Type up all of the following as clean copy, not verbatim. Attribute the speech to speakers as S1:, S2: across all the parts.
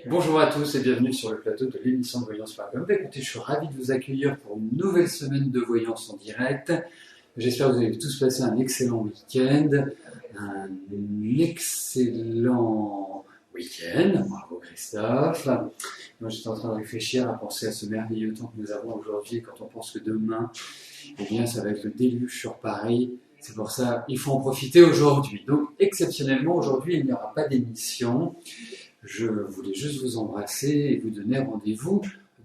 S1: Bonjour à tous et bienvenue sur le plateau de l'émission de Voyance.com. Écoutez, je suis ravi de vous accueillir pour une nouvelle semaine de voyance en direct. J'espère que vous avez tous passé un excellent week-end. Bravo Christophe. Moi j'étais en train de réfléchir à penser à ce merveilleux temps que nous avons aujourd'hui. Quand on pense que demain, eh bien, ça va être le déluge sur Paris. C'est pour ça qu'il faut en profiter aujourd'hui. Donc exceptionnellement, aujourd'hui, il n'y aura pas d'émission. Je voulais juste vous embrasser et vous donner rendez-vous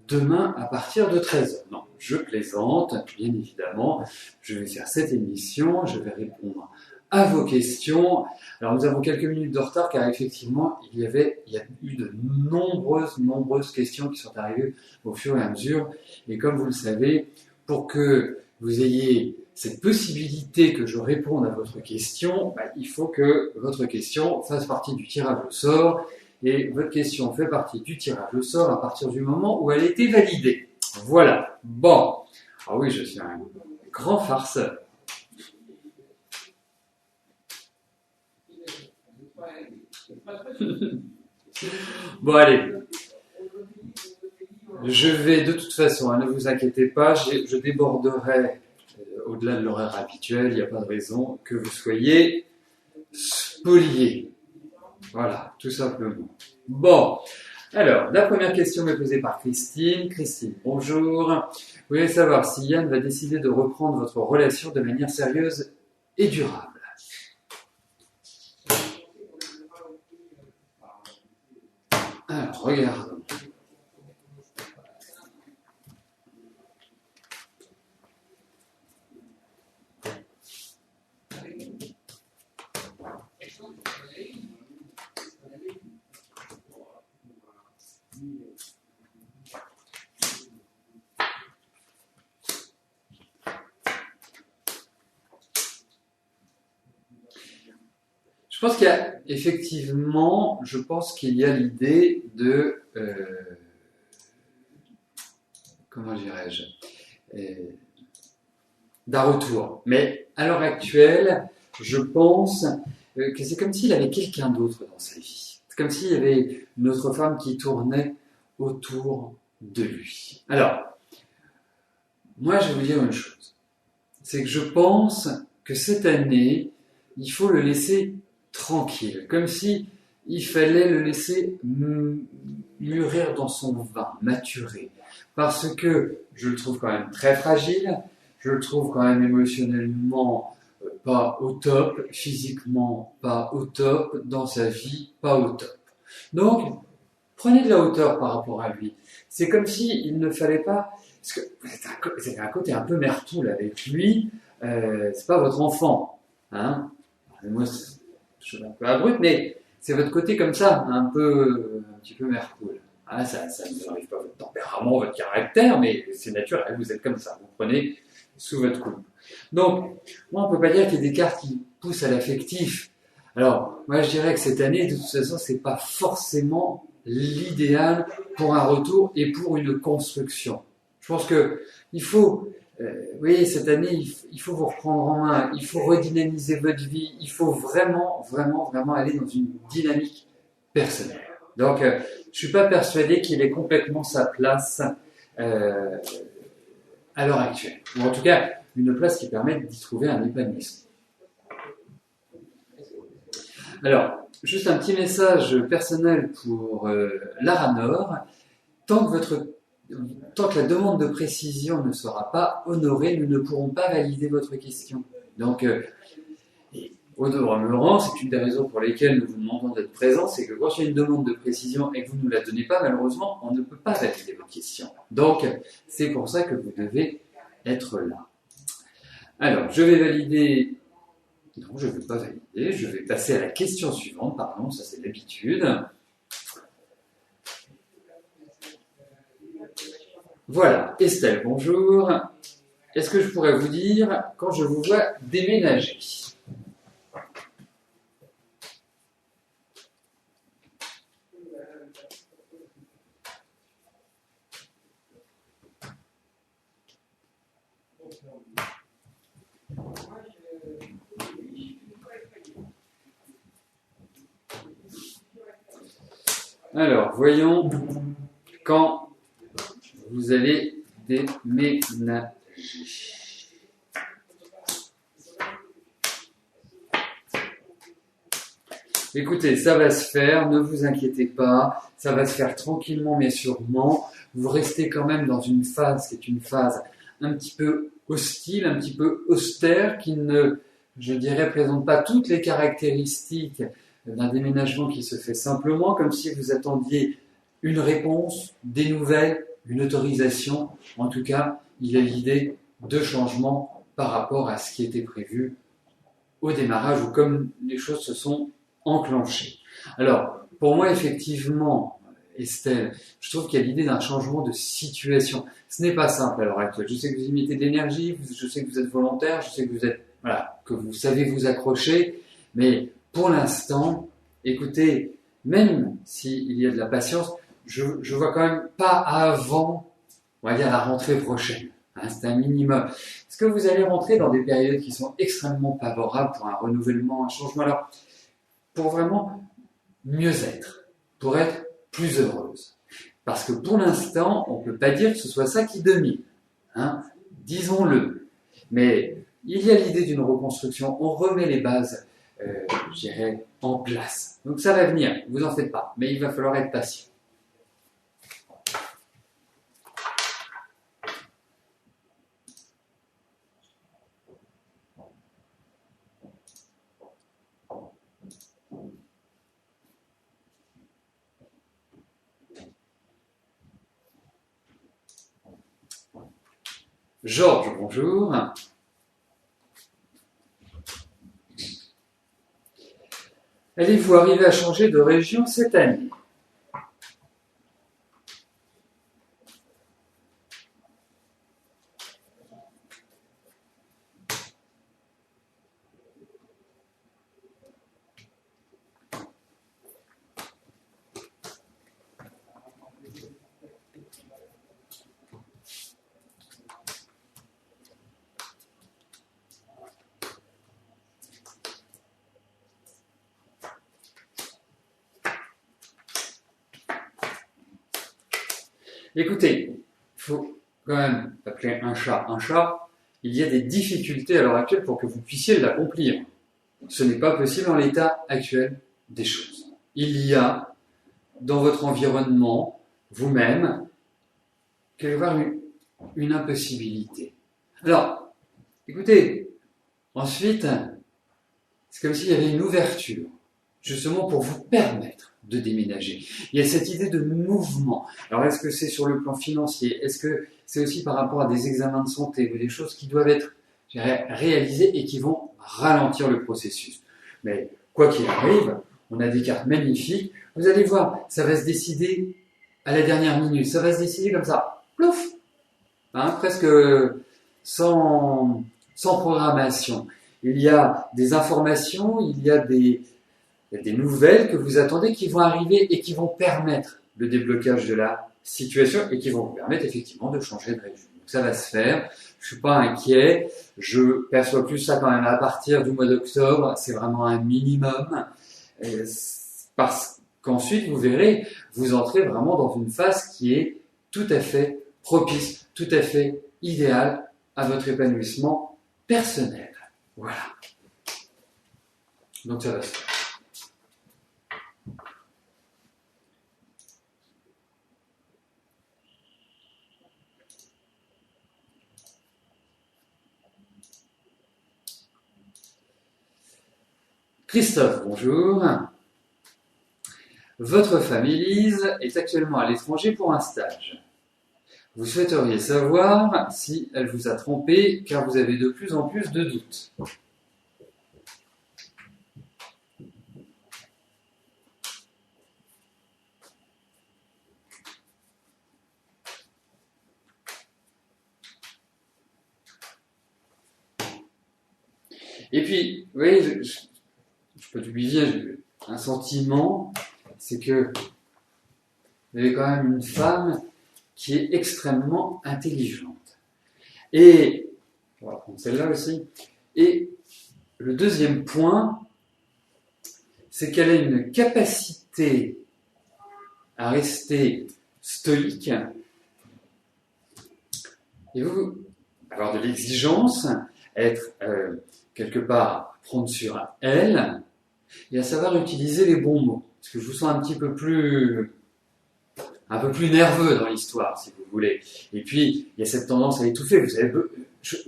S1: demain à partir de 13h. Non, je plaisante, bien évidemment. Je vais faire cette émission, je vais répondre à vos questions. Alors nous avons quelques minutes de retard car effectivement il y a eu de nombreuses questions qui sont arrivées au fur et à mesure. Et comme vous le savez, pour que vous ayez cette possibilité que je réponde à votre question, il faut que votre question fasse partie du tirage au sort. Et votre question fait partie du tirage au sort à partir du moment où elle a été validée. Voilà. Bon. Ah oui, je suis un grand farceur. Bon, allez. Je vais de toute façon, ne vous inquiétez pas, je déborderai au-delà de l'horaire habituel, il n'y a pas de raison que vous soyez spoliés. Voilà, tout simplement. Bon, alors, la première question m'est posée par Christine. Christine, bonjour. Vous voulez savoir si Yann va décider de reprendre votre relation de manière sérieuse et durable. Alors, regardons. Je pense qu'il y a effectivement, l'idée de, comment dirais-je, d'un retour. Mais à l'heure actuelle, je pense que c'est comme s'il avait quelqu'un d'autre dans sa vie. C'est comme s'il y avait une autre femme qui tournait autour de lui. Alors, moi je vais vous dire une chose. C'est que je pense que cette année, il faut le laisser tranquille, comme si il fallait le laisser mûrir dans son vin, maturer. Parce que je le trouve quand même très fragile, je le trouve quand même émotionnellement pas au top, physiquement pas au top, dans sa vie pas au top. Donc, prenez de la hauteur par rapport à lui. C'est comme si il ne fallait pas, parce que vous avez un côté un peu mertoule avec lui, c'est pas votre enfant, hein. Moi, je suis un peu abrupt, mais c'est votre côté comme ça, un petit peu mercoule. Ah, ça ne vous arrive pas votre tempérament, votre caractère, mais c'est naturel, vous êtes comme ça, vous prenez sous votre coupe. Donc, moi, on peut pas dire qu'il y ait des cartes qui poussent à l'affectif. Alors, moi, je dirais que cette année, de toute façon, c'est pas forcément l'idéal pour un retour et pour une construction. Je pense que il faut, oui, cette année, il faut vous reprendre en main, il faut redynamiser votre vie, il faut vraiment aller dans une dynamique personnelle. Donc, je suis pas persuadé qu'il ait complètement sa place à l'heure actuelle. Ou en tout cas, une place qui permet d'y trouver un épanouissement. Alors, juste un petit message personnel pour Lara Nord. Tant que la demande de précision ne sera pas honorée, nous ne pourrons pas valider votre question. Donc, au demeurant, c'est une des raisons pour lesquelles nous vous demandons d'être présents, c'est que quand il y a une demande de précision et que vous ne nous la donnez pas, malheureusement, on ne peut pas valider votre question. Donc, c'est pour ça que vous devez être là. Alors, je vais valider. Non, je ne vais pas valider. Je vais passer à la question suivante. Pardon, ça c'est l'habitude. Voilà, Estelle, bonjour. Est-ce que je pourrais vous dire quand je vous vois déménager ? Alors, voyons quand vous allez déménager. Écoutez, ça va se faire, ne vous inquiétez pas, ça va se faire tranquillement mais sûrement. Vous restez quand même dans une phase qui est une phase un petit peu hostile, un petit peu austère, qui ne, je dirais, présente pas toutes les caractéristiques d'un déménagement qui se fait simplement, comme si vous attendiez une réponse, des nouvelles, une autorisation. En tout cas, il y a l'idée de changement par rapport à ce qui était prévu au démarrage ou comme les choses se sont enclenchées. Alors, pour moi, effectivement, Estelle, je trouve qu'il y a l'idée d'un changement de situation. Ce n'est pas simple à l'heure actuelle. Je sais que vous y mettez de l'énergie, je sais que vous êtes volontaire, je sais que vous êtes, voilà, que vous savez vous accrocher, mais pour l'instant, écoutez, même s'il y a de la patience, je vois quand même pas avant, on va dire, la rentrée prochaine. Hein, c'est un minimum. Est-ce que vous allez rentrer dans des périodes qui sont extrêmement favorables pour un renouvellement, un changement? Alors, pour vraiment mieux être, pour être plus heureuse. Parce que pour l'instant, on ne peut pas dire que ce soit ça qui domine. Hein, disons-le. Mais il y a l'idée d'une reconstruction. On remet les bases, je dirais, en place. Donc ça va venir, vous en faites pas. Mais il va falloir être patient. Georges, bonjour. Allez-vous arriver à changer de région cette année? Écoutez, il faut quand même appeler un chat un chat. Il y a des difficultés à l'heure actuelle pour que vous puissiez l'accomplir. Ce n'est pas possible en l'état actuel des choses. Il y a dans votre environnement, vous-même, quelque part une impossibilité. Alors, écoutez, ensuite, c'est comme s'il y avait une ouverture, justement pour vous permettre de déménager. Il y a cette idée de mouvement. Alors, est-ce que c'est sur le plan financier? Est-ce que c'est aussi par rapport à des examens de santé ou des choses qui doivent être, je dirais, réalisées et qui vont ralentir le processus? Mais quoi qu'il arrive, on a des cartes magnifiques. Vous allez voir, ça va se décider à la dernière minute. Ça va se décider comme ça. Plouf! Hein, presque sans programmation. Il y a des informations, il y a des nouvelles que vous attendez qui vont arriver et qui vont permettre le déblocage de la situation et qui vont vous permettre effectivement de changer de région. Donc ça va se faire. Je suis pas inquiet. Je perçois plus ça quand même à partir du mois d'octobre. C'est vraiment un minimum. Parce qu'ensuite, vous verrez, vous entrez vraiment dans une phase qui est tout à fait propice, tout à fait idéale à votre épanouissement personnel. Voilà. Donc ça va se faire. Christophe, bonjour. Votre femme Élise est actuellement à l'étranger pour un stage. Vous souhaiteriez savoir si elle vous a trompé car vous avez de plus en plus de doutes. Et puis, vous voyez, je peux lui dire, un sentiment, c'est que vous avez quand même une femme qui est extrêmement intelligente. Et, on va prendre celle-là aussi, et le deuxième point, c'est qu'elle a une capacité à rester stoïque et vous avoir de l'exigence, être quelque part prendre sur elle et à savoir utiliser les bons mots. Parce que je vous sens un peu plus nerveux dans l'histoire, si vous voulez. Et puis, il y a cette tendance à étouffer. Vous avez,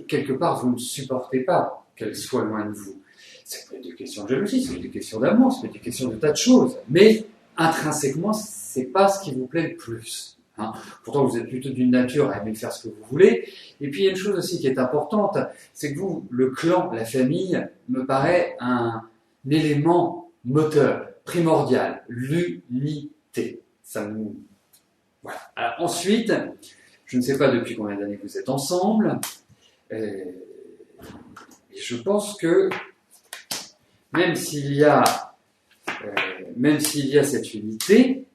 S1: quelque part, vous ne supportez pas qu'elle soit loin de vous. Ça peut être des questions de jalousie, ça peut être des questions d'amour, ça peut être des questions de tas de choses. Mais intrinsèquement, c'est pas ce qui vous plaît le plus. Hein. Pourtant, vous êtes plutôt d'une nature à aimer faire ce que vous voulez. Et puis, il y a une chose aussi qui est importante, c'est que vous, le clan, la famille, me paraît un élément moteur, primordial, l'unité. Ça nous... Voilà. Alors, ensuite, je ne sais pas depuis combien d'années vous êtes ensemble, et je pense que même s'il y a cette unité,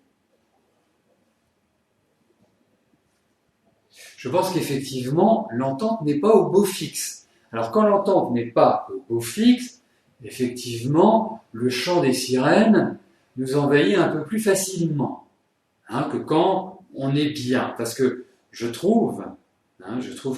S1: je pense qu'effectivement, l'entente n'est pas au beau fixe. Alors, quand l'entente n'est pas au beau fixe, effectivement, le chant des sirènes nous envahit un peu plus facilement que quand on est bien. Parce que je trouve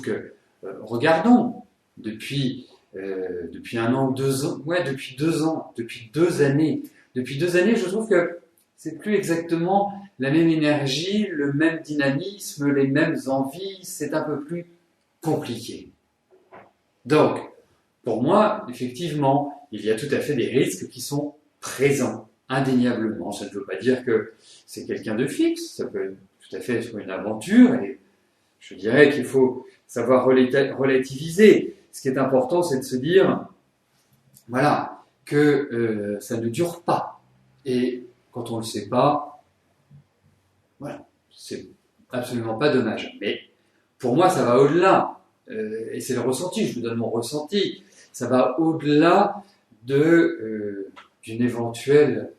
S1: que, regardons, depuis 1 an ou 2 ans, depuis 2 ans, depuis 2 années, je trouve que c'est plus exactement la même énergie, le même dynamisme, les mêmes envies, c'est un peu plus compliqué. Donc, pour moi, effectivement, il y a tout à fait des risques qui sont présents, indéniablement. Ça ne veut pas dire que c'est quelqu'un de fixe, ça peut tout à fait être une aventure, et je dirais qu'il faut savoir relativiser. Ce qui est important, c'est de se dire, voilà, que ça ne dure pas. Et quand on ne le sait pas, voilà, c'est absolument pas dommage. Mais pour moi, ça va au-delà. Et c'est le ressenti, je vous donne mon ressenti. Ça va au-delà d'une éventuelle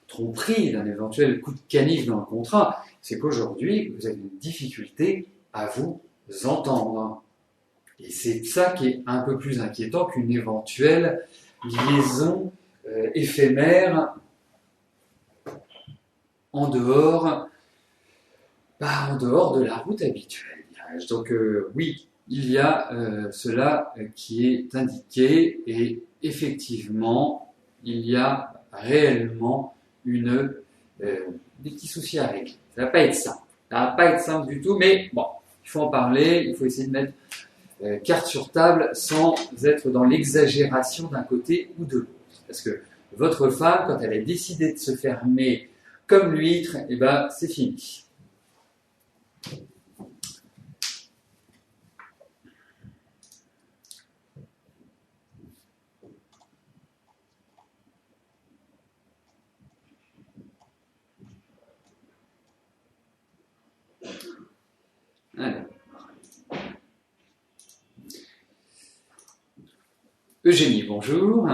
S1: tromperie, d'un éventuel coup de canif dans le contrat. C'est qu'aujourd'hui, vous avez une difficulté à vous entendre. Et c'est ça qui est un peu plus inquiétant qu'une éventuelle liaison éphémère en dehors de la route habituelle. Donc oui, il y a cela qui est indiqué et effectivement, il y a réellement des petits soucis à régler. Ça ne va pas être simple. Ça ne va pas être simple du tout, mais bon, il faut en parler, il faut essayer de mettre carte sur table sans être dans l'exagération d'un côté ou de l'autre. Parce que votre femme, quand elle a décidé de se fermer comme l'huître, eh ben, c'est fini. Alors. Eugénie, bonjour.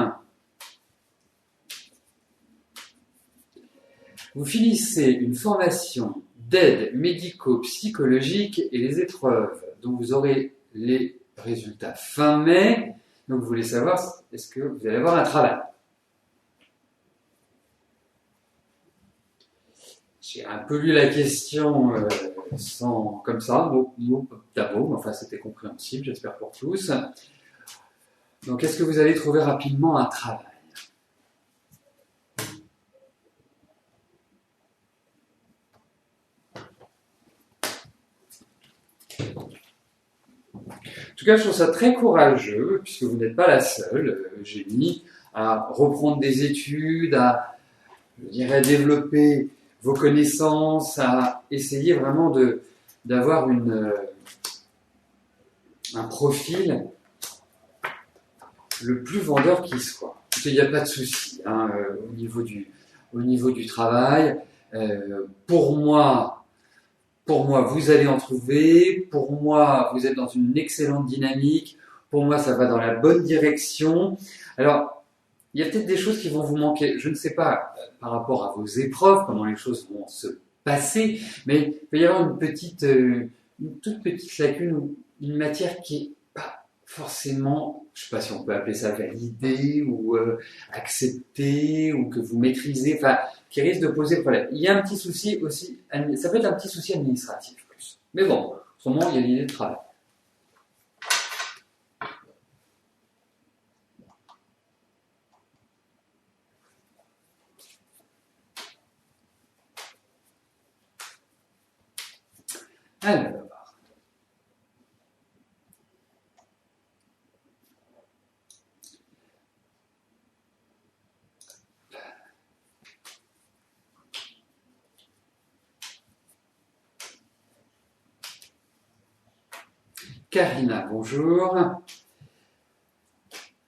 S1: Vous finissez une formation d'aide médico-psychologique et les épreuves dont vous aurez les résultats fin mai. Donc vous voulez savoir, est-ce que vous allez avoir un travail? J'ai un peu lu la question comme ça, mot à mot, enfin c'était compréhensible, j'espère pour tous. Donc, est-ce que vous allez trouver rapidement un travail? En tout cas, je trouve ça très courageux, puisque vous n'êtes pas la seule, Eugénie, à reprendre des études, à, je dirais, développer vos connaissances, à essayer vraiment d'avoir un profil le plus vendeur qui soit. Il n'y a pas de souci au niveau du travail. Pour moi, vous allez en trouver. Pour moi, vous êtes dans une excellente dynamique. Pour moi, ça va dans la bonne direction. Alors, il y a peut-être des choses qui vont vous manquer. Je ne sais pas par rapport à vos épreuves, comment les choses vont se passer, mais il peut y avoir une toute petite lacune ou une matière qui est pas forcément, je ne sais pas si on peut appeler ça validée ou acceptée ou que vous maîtrisez. Enfin, qui risque de poser problème. Il y a un petit souci aussi, ça peut être un petit souci administratif plus. Mais bon, en ce moment, il y a l'idée de travail. Alors, Karina, bonjour.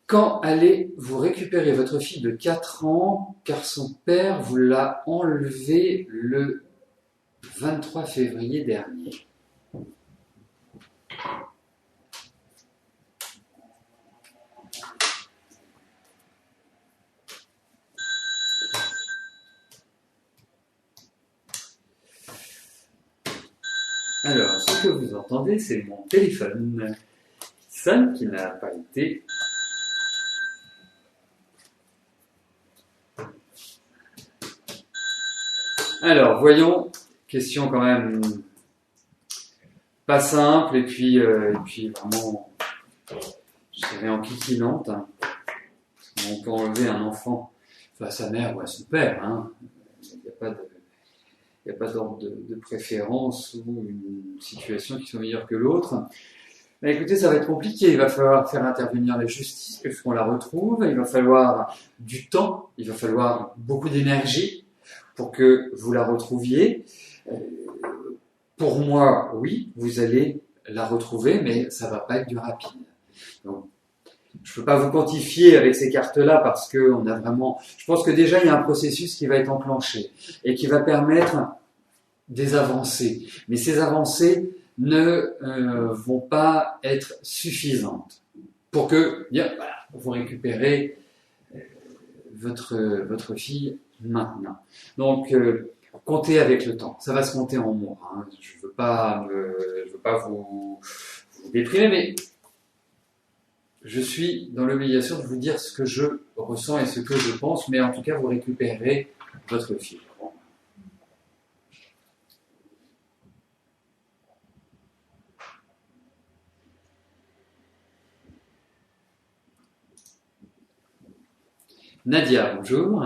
S1: Quand allez-vous récupérer votre fille de 4 ans car son père vous l'a enlevée le 23 février dernier? Alors, ce que vous entendez, c'est mon téléphone qui sonne, qui n'a pas été. Alors, voyons, question quand même pas simple, et puis vraiment, je dirais enquiquinante. Hein. On peut enlever un enfant à sa mère ou à son père. Hein. Il n'y a pas d'ordre de préférence ou une situation qui soit meilleure que l'autre. Mais écoutez, ça va être compliqué. Il va falloir faire intervenir la justice puisqu'on la retrouve. Il va falloir du temps. Il va falloir beaucoup d'énergie pour que vous la retrouviez. Pour moi, oui, vous allez la retrouver, mais ça va pas être du rapide. Donc, je peux pas vous quantifier avec ces cartes-là parce que on a vraiment. Je pense que déjà il y a un processus qui va être enclenché et qui va permettre des avancées. Mais ces avancées ne vont pas être suffisantes pour que bien, voilà, vous récupérez votre fille maintenant. Donc comptez avec le temps. Ça va se compter en mois. Hein. Je veux pas vous déprimer, mais je suis dans l'obligation de vous dire ce que je ressens et ce que je pense, mais en tout cas, vous récupérez votre fille. Nadia, bonjour.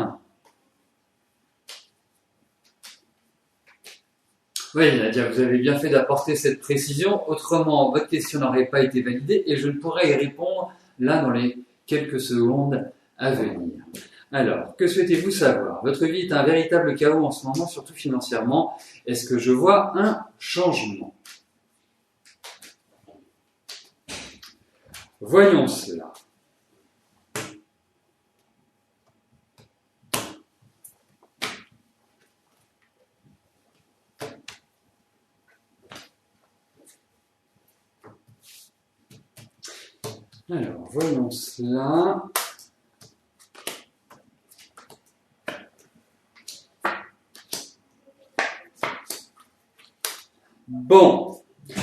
S1: Oui, Nadia, vous avez bien fait d'apporter cette précision. Autrement, votre question n'aurait pas été validée et je ne pourrais y répondre là dans les quelques secondes à venir. Alors, que souhaitez-vous savoir? Votre vie est un véritable chaos en ce moment, surtout financièrement. Est-ce que je vois un changement? Voyons cela. Alors, voyons cela. Bon,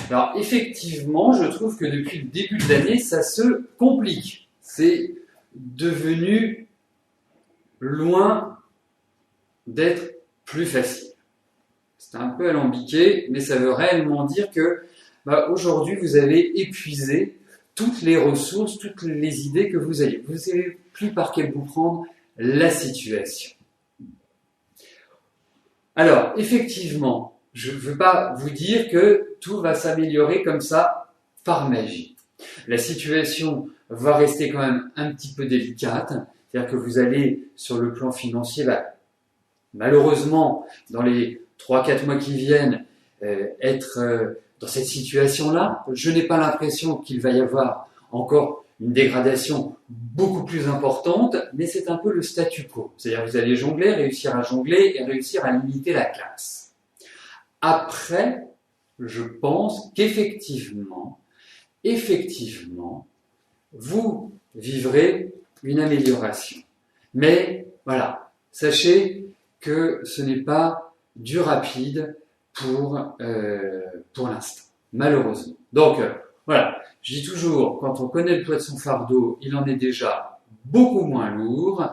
S1: alors effectivement, je trouve que depuis le début de l'année, ça se complique. C'est devenu loin d'être plus facile. C'est un peu alambiqué, mais ça veut réellement dire que aujourd'hui, vous avez épuisé toutes les ressources, toutes les idées que vous aviez. Vous ne savez plus par quel bout prendre la situation. Alors, effectivement, je ne veux pas vous dire que tout va s'améliorer comme ça par magie. La situation va rester quand même un petit peu délicate, c'est-à-dire que vous allez, sur le plan financier, malheureusement, dans les 3-4 mois qui viennent, être dans cette situation-là. Je n'ai pas l'impression qu'il va y avoir encore une dégradation beaucoup plus importante, mais c'est un peu le statu quo. C'est-à-dire que vous allez jongler, réussir à jongler et réussir à limiter la casse. Après, je pense qu'effectivement, vous vivrez une amélioration. Mais voilà, sachez que ce n'est pas du rapide pour l'instant, malheureusement. Donc, voilà, je dis toujours, quand on connaît le poids de son fardeau, il en est déjà beaucoup moins lourd.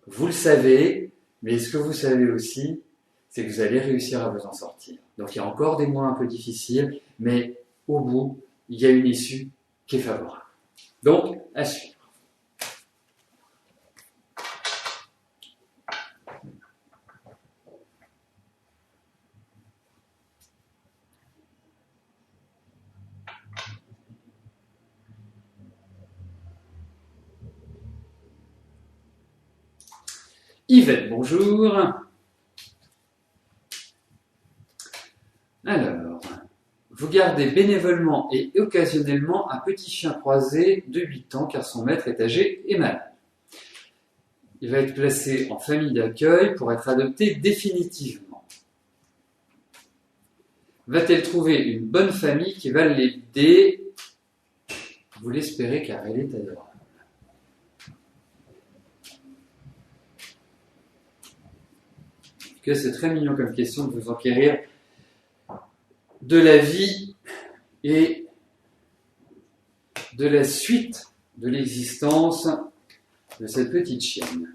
S1: Vous le savez, Mais ce que vous savez aussi, c'est que vous allez réussir à vous en sortir. Donc il y a encore des mois un peu difficiles, mais au bout, il y a une issue qui est favorable. Donc, à suivre. Yvette, bonjour. Alors, vous gardez bénévolement et occasionnellement un petit chien croisé de 8 ans car son maître est âgé et malade. Il va être placé en famille d'accueil pour être adopté définitivement. Va-t-elle trouver une bonne famille qui va l'aider? Vous l'espérez car elle est adorable. Que c'est très mignon comme question de vous enquérir de la vie et de la suite de l'existence de cette petite chienne.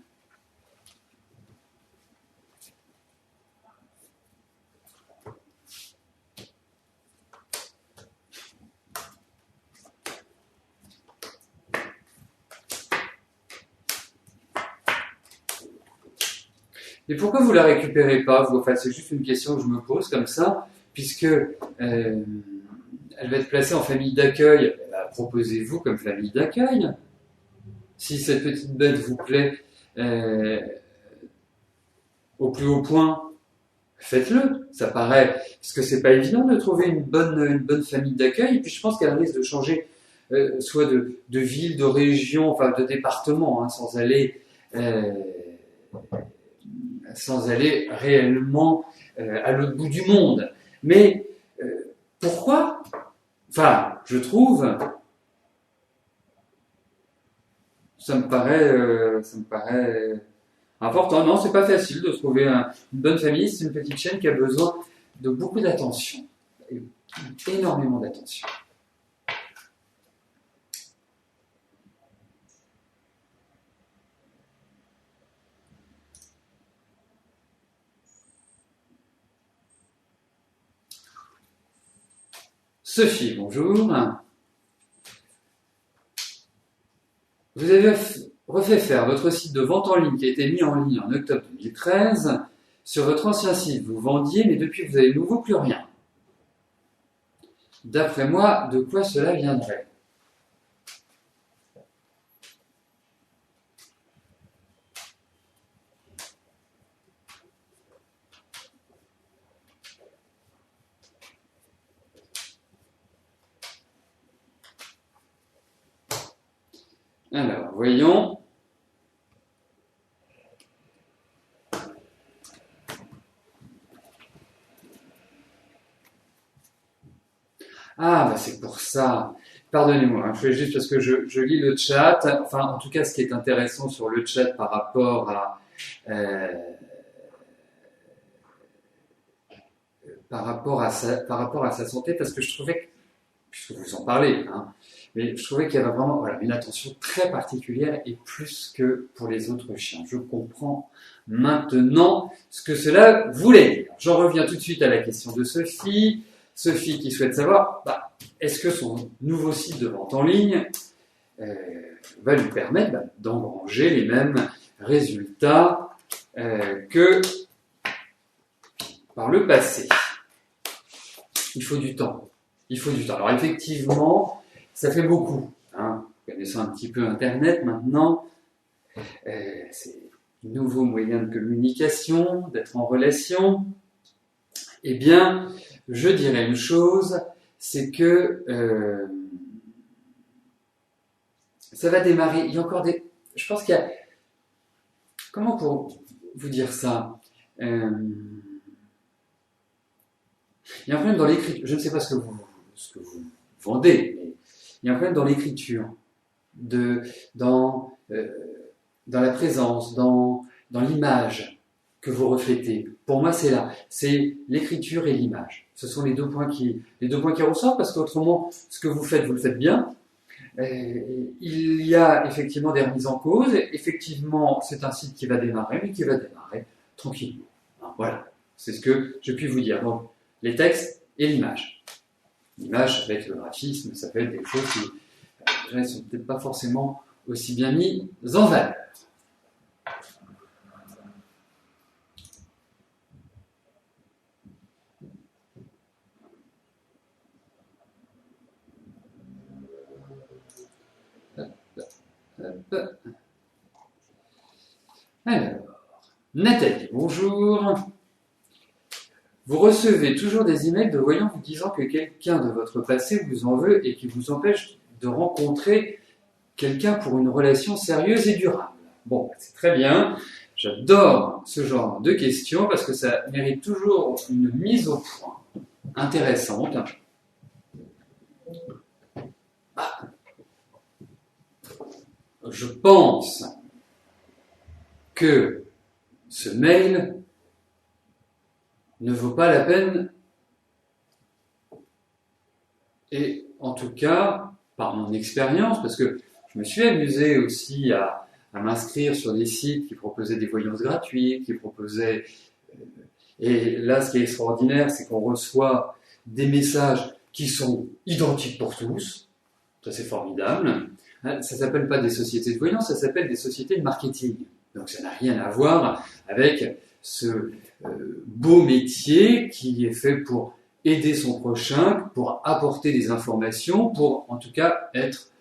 S1: Et pourquoi vous la récupérez pas vous? Enfin, c'est juste une question que je me pose comme ça, puisque elle va être placée en famille d'accueil. Proposez-vous comme famille d'accueil. Si cette petite bête vous plaît au plus haut point, faites-le. Ça paraît, parce que c'est pas évident de trouver une bonne famille d'accueil. Et puis je pense qu'elle risque de changer soit de ville, de région, enfin de département, hein, sans aller réellement à l'autre bout du monde. Mais pourquoi? Enfin, je trouve, ça me paraît important. Non, c'est pas facile de trouver une bonne famille. C'est une petite chienne qui a besoin de beaucoup d'attention, énormément d'attention. Sophie, bonjour. Vous avez refait faire votre site de vente en ligne qui a été mis en ligne en octobre 2013. Sur votre ancien site, vous vendiez, mais depuis, vous avez de nouveau plus rien. D'après moi, de quoi cela viendrait? Alors, voyons. Ah, bah c'est pour ça. Pardonnez-moi, je fais juste parce que je lis le chat. Enfin, en tout cas, ce qui est intéressant sur le chat par rapport à par rapport à sa santé, parce que je trouvais que, puisque vous en parlez, hein, mais je trouvais qu'il y avait vraiment une attention très particulière et plus que pour les autres chiens. Je comprends maintenant ce que cela voulait dire. J'en reviens tout de suite à la question de Sophie. Sophie qui souhaite savoir, est-ce que son nouveau site de vente en ligne va lui permettre d'engranger les mêmes résultats que par le passé. Il faut du temps. Alors effectivement, ça fait beaucoup. Hein. Connaissant un petit peu Internet maintenant, c'est un nouveau moyen de communication, d'être en relation. Eh bien, je dirais une chose, c'est que ça va démarrer. Il y a encore des... Je pense qu'il y a... Comment pour vous dire ça il y a un problème dans l'écriture. Je ne sais pas ce que vous vendez, mais il y a un problème dans l'écriture, dans la présence, dans l'image que vous reflétez. Pour moi, c'est là. C'est l'écriture et l'image. Ce sont les deux points qui ressortent, parce qu'autrement, ce que vous le faites bien. Il y a effectivement des remises en cause. Effectivement, c'est un site qui va démarrer, mais qui va démarrer tranquillement. Voilà, c'est ce que je puis vous dire. Donc, les textes et l'image. L'image avec le graphisme, ça peut être des choses qui ne sont peut-être pas forcément aussi bien mis en valeur. Alors, Nathalie, bonjour. Vous recevez toujours des emails de voyants vous disant que quelqu'un de votre passé vous en veut et qui vous empêche de rencontrer quelqu'un pour une relation sérieuse et durable. Bon, c'est très bien. J'adore ce genre de questions parce que ça mérite toujours une mise au point intéressante. Je pense que ce mail ne vaut pas la peine, et en tout cas, par mon expérience, parce que je me suis amusé aussi à m'inscrire sur des sites qui proposaient des voyances gratuites, qui proposaient... Et là, ce qui est extraordinaire, c'est qu'on reçoit des messages qui sont identiques pour tous. Ça, c'est formidable. Ça ne s'appelle pas des sociétés de voyance, ça s'appelle des sociétés de marketing. Donc ça n'a rien à voir avec ce beau métier qui est fait pour aider son prochain, pour apporter des informations, pour en tout cas être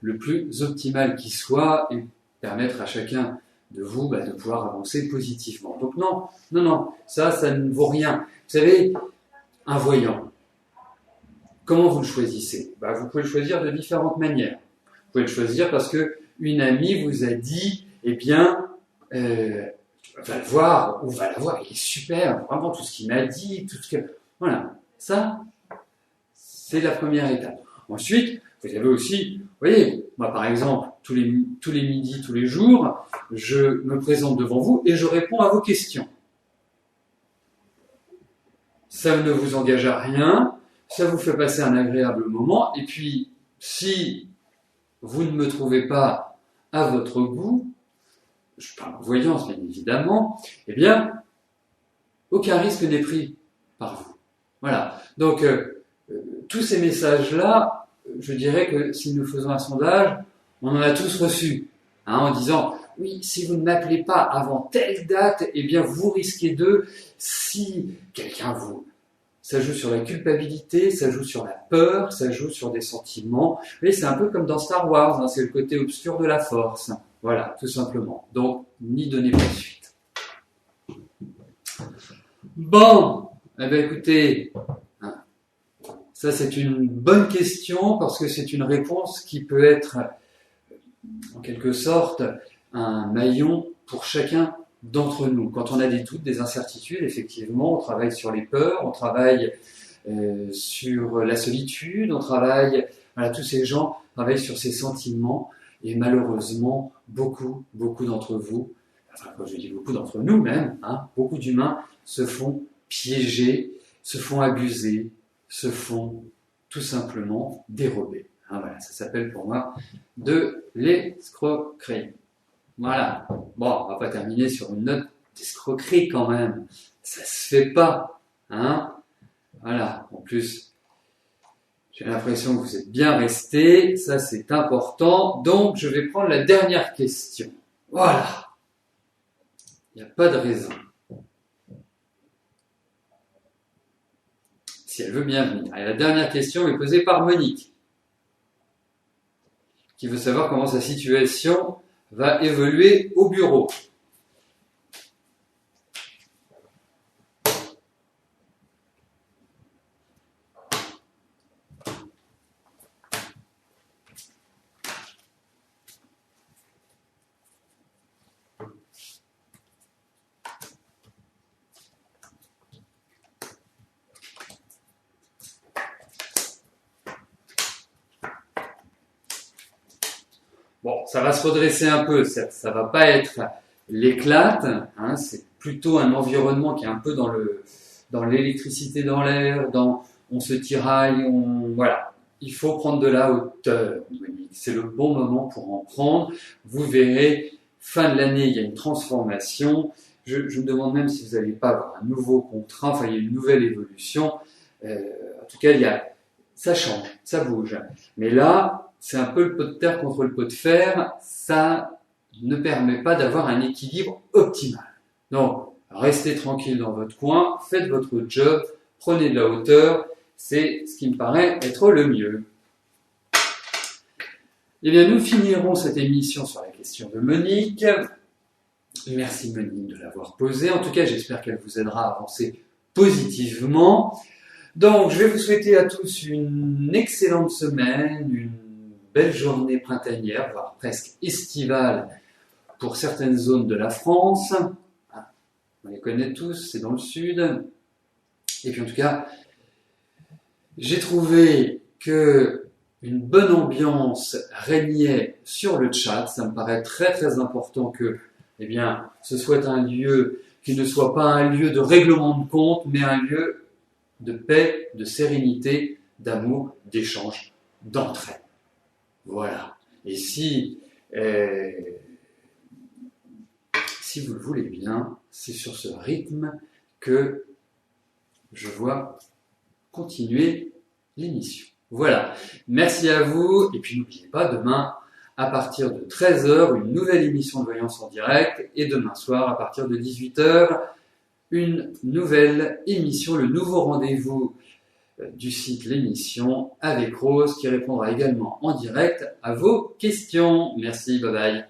S1: le plus optimal qui soit et permettre à chacun de vous de pouvoir avancer positivement. Donc non, ça ne vaut rien. Vous savez, un voyant, comment vous le choisissez? Vous pouvez le choisir de différentes manières. Vous pouvez le choisir parce que une amie vous a dit, eh bien, va le voir ou va la voir, il est super, vraiment tout ce qu'il m'a dit, tout ce que... Voilà, ça, c'est la première étape. Ensuite, vous avez aussi, vous voyez, moi par exemple, tous les midis, tous les jours, je me présente devant vous et je réponds à vos questions. Ça ne vous engage à rien, ça vous fait passer un agréable moment, et puis, si vous ne me trouvez pas à votre goût, je parle en voyance bien évidemment, eh bien, aucun risque n'est pris par vous. Voilà. Donc, tous ces messages-là, je dirais que si nous faisons un sondage, on en a tous reçu, en disant, oui, si vous ne m'appelez pas avant telle date, eh bien, vous risquez de, si quelqu'un vous... Ça joue sur la culpabilité, ça joue sur la peur, ça joue sur des sentiments. Vous voyez, c'est un peu comme dans Star Wars, c'est le côté obscur de la force. Voilà, tout simplement. Donc, n'y donnez pas suite. Bon, eh bien écoutez, ça c'est une bonne question parce que c'est une réponse qui peut être, en quelque sorte, un maillon pour chacun d'entre nous. Quand on a des doutes, des incertitudes, effectivement, on travaille sur les peurs, on travaille sur la solitude, on travaille, voilà, tous ces gens travaillent sur ces sentiments, et malheureusement, beaucoup d'entre vous, enfin, quand je dis beaucoup d'entre nous même, beaucoup d'humains se font piéger, se font abuser, se font tout simplement dérober. Voilà, ça s'appelle pour moi de l'escroquerie. Voilà. Bon, on va pas terminer sur une note d'escroquerie quand même. Ça se fait pas, Voilà. En plus, j'ai l'impression que vous êtes bien restés. Ça, c'est important. Donc, je vais prendre la dernière question. Voilà. Il n'y a pas de raison. Si elle veut bien venir. Et la dernière question est posée par Monique, qui veut savoir comment sa situation va évoluer au bureau. Bon, ça va se redresser un peu, ça va pas être l'éclate, c'est plutôt un environnement qui est un peu dans l'électricité dans l'air, on se tiraille, voilà. Il faut prendre de la hauteur, c'est le bon moment pour en prendre. Vous verrez, fin de l'année, il y a une transformation, Je me demande même si vous n'allez pas avoir un nouveau contrat, enfin il y a une nouvelle évolution. En tout cas, ça change, ça bouge. Mais là, c'est un peu le pot de terre contre le pot de fer. Ça ne permet pas d'avoir un équilibre optimal. Donc, restez tranquille dans votre coin, faites votre job, prenez de la hauteur. C'est ce qui me paraît être le mieux. Eh bien, nous finirons cette émission sur la question de Monique. Merci Monique de l'avoir posée. En tout cas, j'espère qu'elle vous aidera à avancer positivement. Donc, je vais vous souhaiter à tous une excellente semaine, une belle journée printanière, voire presque estivale pour certaines zones de la France. On les connaît tous, c'est dans le sud. Et puis en tout cas, j'ai trouvé que une bonne ambiance régnait sur le chat. Ça me paraît très très important que, ce soit un lieu qui ne soit pas un lieu de règlement de compte, mais un lieu de paix, de sérénité, d'amour, d'échange, d'entraide. Voilà. Et si vous le voulez bien, c'est sur ce rythme que je vois continuer l'émission. Voilà. Merci à vous. Et puis n'oubliez pas, demain, à partir de 13h, une nouvelle émission de Voyance en direct. Et demain soir, à partir de 18h, une nouvelle émission, le nouveau rendez-vous du site L'émission avec Rose qui répondra également en direct à vos questions. Merci, bye bye.